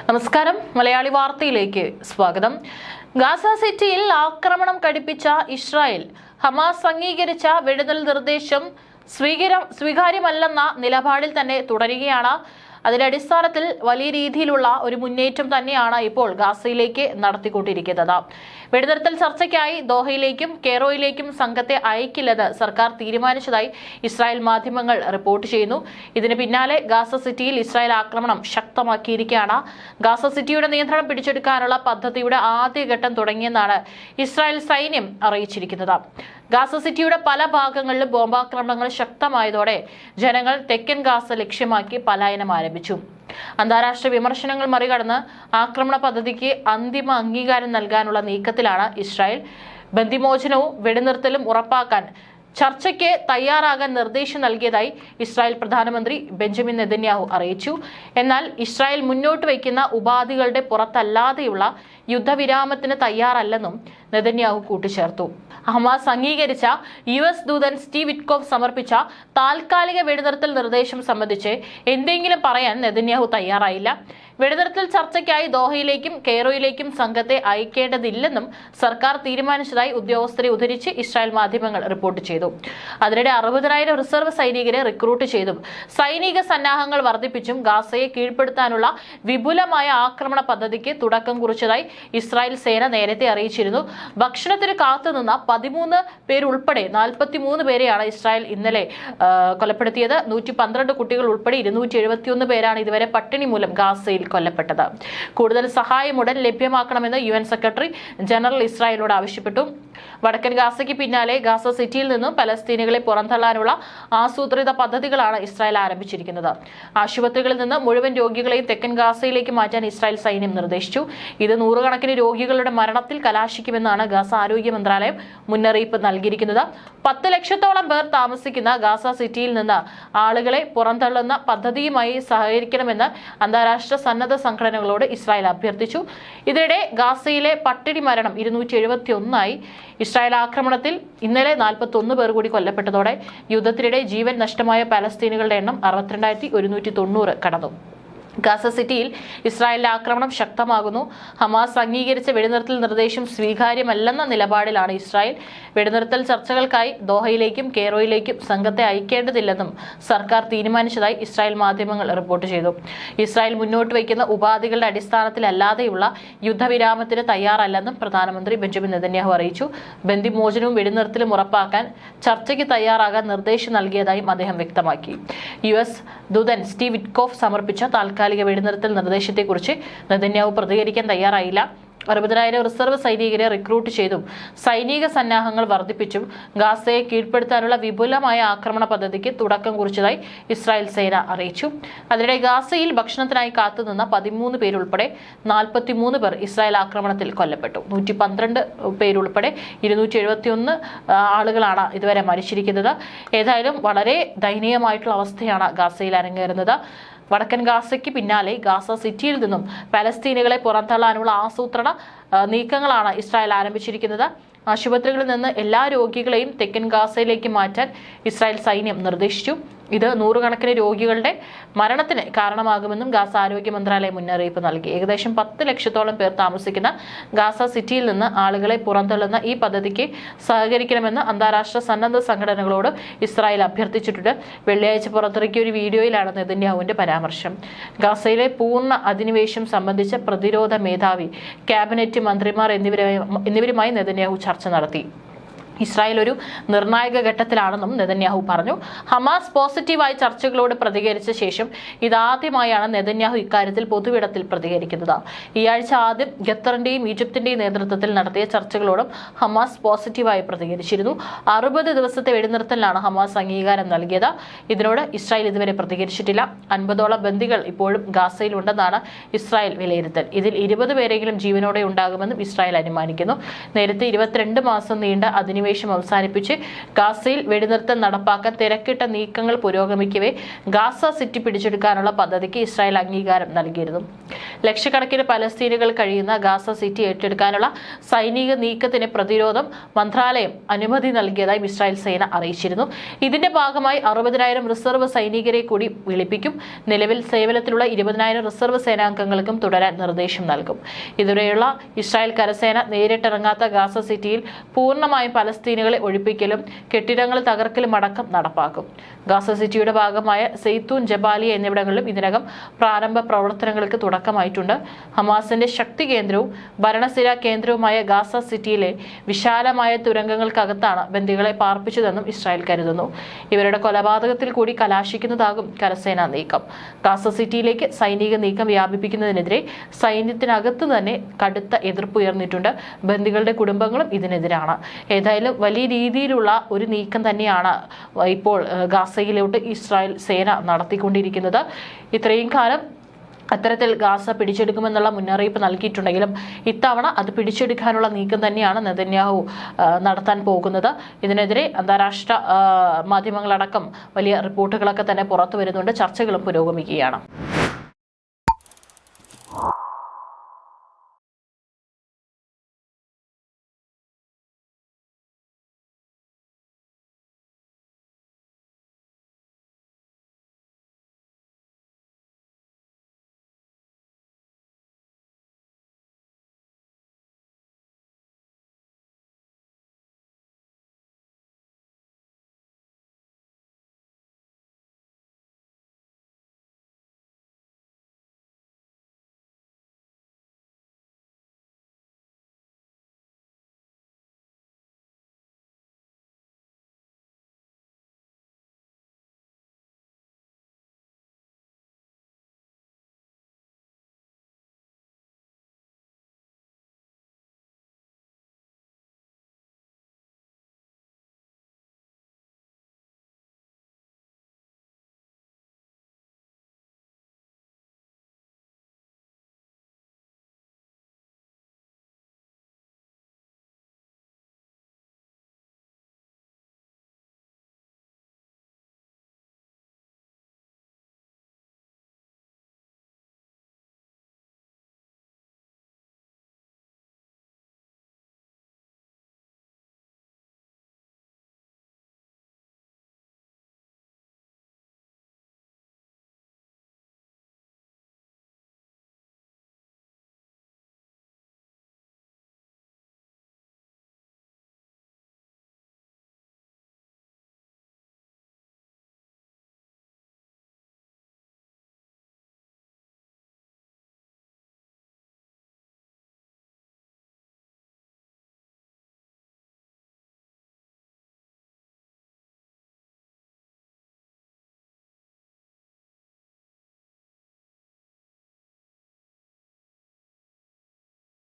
നമസ്കാരം, മലയാളി വാർത്തയിലേക്ക് സ്വാഗതം. ഗാസ സിറ്റിയിൽ ആക്രമണം കടുപ്പിച്ച ഇസ്രായേൽ ഹമാസ് അംഗീകരിച്ച വെടിനിർത്തൽ നിർദ്ദേശം സ്വീകാര്യമല്ലെന്ന നിലപാടിൽ തന്നെ തുടരുകയാണ്. അതിന്റെ അടിസ്ഥാനത്തിൽ വലിയ രീതിയിലുള്ള ഒരു മുന്നേറ്റം തന്നെയാണ് ഇപ്പോൾ ഗാസയിലേക്ക് നടത്തിക്കൊണ്ടിരിക്കുന്നത്. വെടിനിർത്തൽ ചർച്ചയ്ക്കായി ദോഹയിലേക്കും കെയ്റോയിലേക്കും സംഘത്തെ അയക്കില്ലെന്ന് സർക്കാർ തീരുമാനിച്ചതായി ഇസ്രായേൽ മാധ്യമങ്ങൾ റിപ്പോർട്ട് ചെയ്യുന്നു. ഇതിന് പിന്നാലെ ഗാസ സിറ്റിയിൽ ഇസ്രായേൽ ആക്രമണം ശക്തമാക്കിയിരിക്കുകയാണ്. ഗാസ സിറ്റിയുടെ നിയന്ത്രണം പിടിച്ചെടുക്കാനുള്ള പദ്ധതിയുടെ ആദ്യഘട്ടം തുടങ്ങിയെന്നാണ് ഇസ്രായേൽ സൈന്യം അറിയിച്ചിരിക്കുന്നത്. ഗാസ സിറ്റിയുടെ പല ഭാഗങ്ങളിലും ബോംബാക്രമണങ്ങൾ ശക്തമായതോടെ ജനങ്ങൾ തെക്കൻ ഗാസ ലക്ഷ്യമാക്കി പലായനം ആരംഭിച്ചു. അന്താരാഷ്ട്ര വിമർശനങ്ങൾ മറികടന്ന് ആക്രമണ പദ്ധതിക്ക് അന്തിമ അംഗീകാരം നൽകാനുള്ള നീക്കത്തിലാണ് ഇസ്രായേൽ. ബന്ദിമോചനവും വെടിനിർത്തലും ഉറപ്പാക്കാൻ ചർച്ചയ്ക്ക് തയ്യാറാകാൻ നിർദ്ദേശം നൽകിയതായി ഇസ്രായേൽ പ്രധാനമന്ത്രി ബെഞ്ചമിൻ നെതന്യാഹു അറിയിച്ചു. എന്നാൽ ഇസ്രായേൽ മുന്നോട്ട് വയ്ക്കുന്ന ഉപാധികളുടെ പുറത്തല്ലാതെയുള്ള യുദ്ധവിരാമത്തിന് തയ്യാറല്ലെന്നും നെതന്യാഹു കൂട്ടിച്ചേർത്തു. ഹമാസ് അംഗീകരിച്ച US ദൂതൻ സ്റ്റീവ് വിറ്റ്കോഫ് സമർപ്പിച്ച താൽക്കാലിക വെടിനിർത്തൽ നിർദ്ദേശം സംബന്ധിച്ച് എന്തെങ്കിലും പറയാൻ നെതന്യാഹു തയ്യാറായില്ല. വെടിനിർത്തൽ ചർച്ചയ്ക്കായി ദോഹയിലേക്കും കെയ്റോയിലേക്കും സംഘത്തെ അയക്കേണ്ടതില്ലെന്നും സർക്കാർ തീരുമാനിച്ചതായി ഉദ്യോഗസ്ഥരെ ഉദ്ധരിച്ച് ഇസ്രായേൽ മാധ്യമങ്ങൾ റിപ്പോർട്ട് ചെയ്തു. അതിനിടെ 60,000 റിസർവ് സൈനികരെ റിക്രൂട്ട് ചെയ്തും സൈനിക സന്നാഹങ്ങൾ വർദ്ധിപ്പിച്ചും ഗാസയെ കീഴ്പ്പെടുത്താനുള്ള വിപുലമായ ആക്രമണ പദ്ധതിക്ക് തുടക്കം കുറിച്ചതായി ഇസ്രായേൽ സേന നേരത്തെ അറിയിച്ചിരുന്നു. ഭക്ഷണത്തിന് കാത്തുനിന്ന 13 പേരുൾപ്പെടെ 43 പേരെയാണ് ഇസ്രായേൽ ഇന്നലെ കൊലപ്പെടുത്തിയത്. 112 കുട്ടികൾ ഉൾപ്പെടെ 271 പേരാണ് ഇതുവരെ പട്ടിണി മൂലം ഗാസയിൽ കൊല്ലപ്പെട്ടത്. കൂടുതൽ സഹായം ഉടൻ ലഭ്യമാക്കണമെന്ന് UN സെക്രട്ടറി ജനറൽ ഇസ്രായേലിനോട് ആവശ്യപ്പെട്ടു. വടക്കൻ ഗാസയ്ക്ക് പിന്നാലെ ഗാസ സിറ്റിയിൽ നിന്നും പലസ്തീനികളെ പുറന്തള്ളാനുള്ള ആസൂത്രിത പദ്ധതികളാണ് ഇസ്രായേൽ ആരംഭിച്ചിരിക്കുന്നത്. ആശുപത്രികളിൽ നിന്ന് മുഴുവൻ രോഗികളെയും തെക്കൻ ഗാസയിലേക്ക് മാറ്റാൻ ഇസ്രായേൽ സൈന്യം നിർദ്ദേശിച്ചു. ഇത് നൂറുകണക്കിന് രോഗികളുടെ മരണത്തിൽ കലാശിക്കുമെന്നാണ് ഗാസ ആരോഗ്യ മന്ത്രാലയം മുന്നറിയിപ്പ് നൽകിയിരിക്കുന്നത്. 10 ലക്ഷത്തോളം പേർ താമസിക്കുന്ന ഗാസ സിറ്റിയിൽ നിന്ന് ആളുകളെ പുറന്തള്ളുന്ന പദ്ധതിയുമായി സഹകരിക്കണമെന്ന് അന്താരാഷ്ട്ര സന്നദ്ധ സംഘടനകളോട് ഇസ്രായേൽ അഭ്യർത്ഥിച്ചു. ഇതിനിടെ ഗാസയിലെ പട്ടിണി മരണം 271 ഇസ്രായേൽ ആക്രമണത്തിൽ ഇന്നലെ 41 പേർ കൂടി കൊല്ലപ്പെട്ടതോടെ യുദ്ധത്തിനിടെ ജീവൻ നഷ്ടമായ പലസ്തീനുകളുടെ എണ്ണം 62,190 കടന്നു. ഗാസ സിറ്റിയിൽ ഇസ്രായേലിന്റെ ആക്രമണം ശക്തമാകുന്നു. ഹമാസ് അംഗീകരിച്ച വെടിനിർത്തൽ നിർദ്ദേശം സ്വീകാര്യമല്ലെന്ന നിലപാടിലാണ് ഇസ്രായേൽ. വെടിനിർത്തൽ ചർച്ചകൾക്കായി ദോഹയിലേക്കും കെയ്റോയിലേക്കും സംഘത്തെ അയക്കേണ്ടതില്ലെന്നും സർക്കാർ തീരുമാനിച്ചതായി ഇസ്രായേൽ മാധ്യമങ്ങൾ റിപ്പോർട്ട് ചെയ്തു. ഇസ്രായേൽ മുന്നോട്ട് വയ്ക്കുന്ന ഉപാധികളുടെ അടിസ്ഥാനത്തിലല്ലാതെയുള്ള യുദ്ധവിരാമത്തിന് തയ്യാറല്ലെന്നും പ്രധാനമന്ത്രി ബെഞ്ചമിൻ നെതന്യാഹു അറിയിച്ചു. ബന്ദിമോചനവും വെടിനിർത്തലും ഉറപ്പാക്കാൻ ചർച്ചയ്ക്ക് തയ്യാറാകാൻ നിർദ്ദേശം നൽകിയതായും അദ്ദേഹം വ്യക്തമാക്കി. US ദൂതൻ സ്റ്റീവ് വിറ്റ്കോഫ് സമർപ്പിച്ച താൽക്കാലിക വെടിനിർത്തൽ നിർദ്ദേശത്തെക്കുറിച്ച് നെതന്യാഹു പ്രതികരിക്കാൻ തയ്യാറായില്ല. 60,000 റിസർവ് സൈനികരെ റിക്രൂട്ട് ചെയ്തും സൈനിക സന്നാഹങ്ങൾ വർദ്ധിപ്പിച്ചും ഗാസയെ കീഴ്പ്പെടുത്താനുള്ള വിപുലമായ ആക്രമണ പദ്ധതിക്ക് തുടക്കം കുറിച്ചതായി ഇസ്രായേൽ സേന അറിയിച്ചു. അതിനിടെ ഗാസയിൽ ഭക്ഷണത്തിനായി കാത്തുനിന്ന 13 പേരുൾപ്പെടെ 43 പേർ ഇസ്രായേൽ ആക്രമണത്തിൽ കൊല്ലപ്പെട്ടു. 112 പേരുൾപ്പെടെ 271 ആളുകളാണ് ഇതുവരെ മരിച്ചിരിക്കുന്നത്. ഏതായാലും വളരെ ദയനീയമായിട്ടുള്ള അവസ്ഥയാണ് ഗാസയിൽ അരങ്ങേറുന്നത്. വടക്കൻ ഗാസയ്ക്ക് പിന്നാലെ ഗാസ സിറ്റിയിൽ നിന്നും പലസ്തീനുകളെ പുറന്തള്ളാനുള്ള ആസൂത്രണ നീക്കങ്ങളാണ് ഇസ്രായേൽ ആരംഭിച്ചിരിക്കുന്നത്. ആശുപത്രികളിൽ നിന്ന് എല്ലാ രോഗികളെയും തെക്കൻ ഗാസയിലേക്ക് മാറ്റാൻ ഇസ്രായേൽ സൈന്യം നിർദ്ദേശിച്ചു. ഇത് നൂറുകണക്കിന് രോഗികളുടെ മരണത്തിന് കാരണമാകുമെന്നും ഗാസ ആരോഗ്യ മന്ത്രാലയം മുന്നറിയിപ്പ് നൽകി. ഏകദേശം 10 ലക്ഷത്തോളം പേർ താമസിക്കുന്ന ഗാസ സിറ്റിയിൽ നിന്ന് ആളുകളെ പുറന്തള്ളുന്ന ഈ പദ്ധതിക്ക് സഹകരിക്കണമെന്ന് അന്താരാഷ്ട്ര സന്നദ്ധ സംഘടനകളോട് ഇസ്രായേൽ അഭ്യർത്ഥിച്ചിട്ടുണ്ട്. വെള്ളിയാഴ്ച പുറത്തിറക്കിയ ഒരു വീഡിയോയിലാണ് നെതന്യാഹുവിന്റെ പരാമർശം. ഗാസയിലെ പൂർണ്ണ അധിനിവേശം സംബന്ധിച്ച പ്രതിരോധ മേധാവി, ക്യാബിനറ്റ് മന്ത്രിമാർ എന്നിവരുമായി നെതന്യാഹു ചർച്ച നടത്തി. ഇസ്രായേൽ ഒരു നിർണായക ഘട്ടത്തിലാണെന്നും നെതന്യാഹു പറഞ്ഞു. ഹമാസ് പോസിറ്റീവായി ചർച്ചകളോട് പ്രതികരിച്ച ശേഷം ഇതാദ്യമായാണ് നെതന്യാഹു ഇക്കാര്യത്തിൽ പൊതുവിടത്തിൽ പ്രതികരിക്കുന്നത്. ഈ ആഴ്ച ആദ്യം ഖത്തറിന്റെയും ഈജിപ്തിന്റെയും നേതൃത്വത്തിൽ നടത്തിയ ചർച്ചകളോടും ഹമാസ് പോസിറ്റീവായി പ്രതികരിച്ചിരുന്നു. 60 ദിവസത്തെ വെടിനിർത്തലിനാണ് ഹമാസ് അംഗീകാരം നൽകിയത്. ഇതിനോട് ഇസ്രായേൽ ഇതുവരെ പ്രതികരിച്ചിട്ടില്ല. 50ഓളം ബന്ദികൾ ഇപ്പോഴും ഗാസയിലുണ്ടെന്നാണ് ഇസ്രായേൽ വിലയിരുത്തൽ. ഇതിൽ 20 പേരെങ്കിലും ജീവനോടെ ഉണ്ടാകുമെന്നും ഇസ്രായേൽ അനുമാനിക്കുന്നു. നേരത്തെ 22 മാസം നീണ്ട അധിനിവേശം അധിനിവേശം അവസാനിപ്പിച്ച് ഗാസയിൽ വെടിനിർത്തൽ നടപ്പാക്കാൻ തിരക്കിട്ട നീക്കങ്ങൾ പുരോഗമിക്കവേ ഗാസ സിറ്റി പിടിച്ചെടുക്കാനുള്ള പദ്ധതിക്ക് ഇസ്രായേൽ അംഗീകാരം നൽകിയിരുന്നു. ലക്ഷക്കണക്കിന് പലസ്തീനുകൾ കഴിയുന്ന ഗാസ സിറ്റി ഏറ്റെടുക്കാനുള്ള സൈനിക നീക്കത്തിന് പ്രതിരോധം മന്ത്രാലയം അനുമതി നൽകിയതായി ഇസ്രായേൽ സേന അറിയിച്ചിരുന്നു. ഇതിന്റെ ഭാഗമായി 60,000 റിസർവ് സൈനികരെ കൂടി വിളിപ്പിക്കും. നിലവിൽ സേവനത്തിലുള്ള 20,000 റിസർവ് സേനാംഗങ്ങൾക്കും തുടരാൻ നിർദ്ദേശം നൽകും. ഇതുവരെയുള്ള ഇസ്രായേൽ കരസേന നേരിട്ടിറങ്ങാത്ത ഗാസ സിറ്റിയിൽ പൂർണ്ണമായും പലസ്തീനുകളെ ഒഴിപ്പിക്കലും കെട്ടിടങ്ങൾ തകർക്കലും അടക്കം നടപ്പാക്കും. ഗാസ സിറ്റിയുടെ ഭാഗമായ സെയ്ത്തൂൻ, ജബാലിയ എന്നിവിടങ്ങളിലും ഇതിനകം പ്രാരംഭ പ്രവർത്തനങ്ങൾക്ക് തുടക്കമായിട്ടുണ്ട്. ഹമാസിന്റെ ശക്തി കേന്ദ്രവും ഭരണസ്ഥിര കേന്ദ്രവുമായ ഗാസ സിറ്റിയിലെ വിശാലമായ തുരങ്കങ്ങൾക്കകത്താണ് ബന്ദികളെ പാർപ്പിച്ചതെന്നും ഇസ്രായേൽ കരുതുന്നു. ഇവരുടെ കൊലപാതകത്തിൽ കൂടി കലാശിക്കുന്നതാകും കരസേനാ നീക്കം. ഗാസ സിറ്റിയിലേക്ക് സൈനിക നീക്കം വ്യാപിപ്പിക്കുന്നതിനെതിരെ സൈന്യത്തിനകത്ത് തന്നെ കടുത്ത എതിർപ്പ് ഉയർന്നിട്ടുണ്ട്. ബന്ദികളുടെ കുടുംബങ്ങളും ഇതിനെതിരാണ്. ഏതായാലും വലിയ രീതിയിലുള്ള ഒരു നീക്കം തന്നെയാണ് ഇപ്പോൾ ഗാസയിലോട്ട് ഇസ്രായേൽ സേന നടത്തിക്കൊണ്ടിരിക്കുന്നത്. ഇത്രയും കാലം അത്തരത്തിൽ ഗാസ പിടിച്ചെടുക്കുമെന്നുള്ള മുന്നറിയിപ്പ് നൽകിയിട്ടുണ്ടെങ്കിലും ഇത്തവണ അത് പിടിച്ചെടുക്കാനുള്ള നീക്കം തന്നെയാണ് നെതന്യാഹു നടത്താൻ പോകുന്നത്. ഇതിനെതിരെ അന്താരാഷ്ട്ര മാധ്യമങ്ങളടക്കം വലിയ റിപ്പോർട്ടുകളൊക്കെ തന്നെ പുറത്തു വരുന്നുണ്ട്. ചർച്ചകളും പുരോഗമിക്കുകയാണ്.